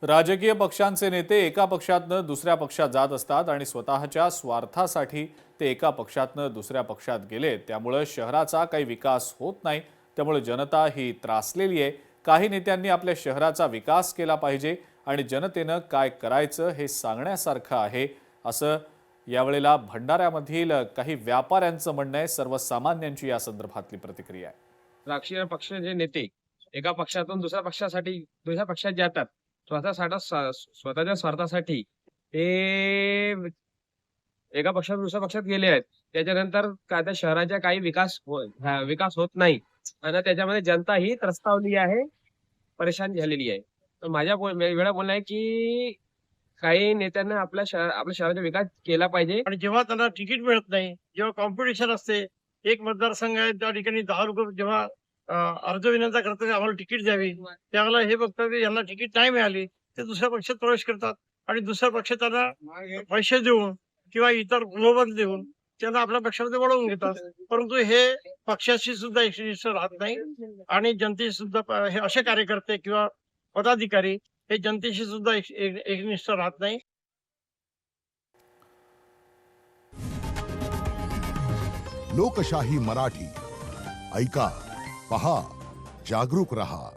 राजकीय पक्षांचे नेते एका पक्षातनं दुसऱ्या पक्षात जात असतात आणि स्वतःच्या स्वार्थासाठी ते एका पक्षातनं दुसऱ्या पक्षात गेले। त्यामुळे शहराचा काही विकास होत नाही। त्यामुळे जनता ही त्रासलेली आहे। काही नेत्यांनी आपल्या शहराचा विकास केला पाहिजे आणि जनतेनं काय करायचं हे सांगण्यासारखं आहे, असं यावेळेला भंडाऱ्यामधील काही व्यापाऱ्यांचं म्हणणं आहे। सर्वसामान्यांची या संदर्भातली प्रतिक्रिया आहे। राजकीय पक्षाचे नेते एका पक्षातून दुसऱ्या पक्षात जातात. स्वतःच्या स्वार्थासाठी ते एका पक्षातून दुसऱ्या पक्षात गेले आहेत. त्याच्यानंतर काय त्या शहराचा काही विकास होत नाही आणि त्याच्यामध्ये जनता ही त्रस्तावली आहे, परेशान झालेली आहे. तर वेगळं बोलणं आहे की काही नेत्यांना आपल्या शहराचा विकास केला पाहिजे. आणि जेव्हा त्यांना तिकीट मिळत नाही, जेव्हा कॉम्पिटिशन असते, एक मतदारसंघ आहे त्या ठिकाणी 10 लोक जेव्हा अर्ज विनंती करतात की आम्हाला तिकीट द्यावी, त्यावेळेला हे बघतात की यांना तिकीट नाही मिळाली, ते दुसऱ्या पक्षात प्रवेश करतात आणि दुसऱ्या पक्षात त्यांना पैसे देऊन किंवा इतर प्रलोभन देऊन त्यांना आपल्या पक्षामध्ये वळवून घेतात. परंतु हे पक्षाशी सुद्धा एकनिष्ठ राहत नाही आणि जनतेशी सुद्धा हे असे कार्यकर्ते किंवा पदाधिकारी हे जनतेशी सुद्धा एकनिष्ठ राहत नाही. लोकशाही मराठी ऐका, पहा, जागरूक रहा।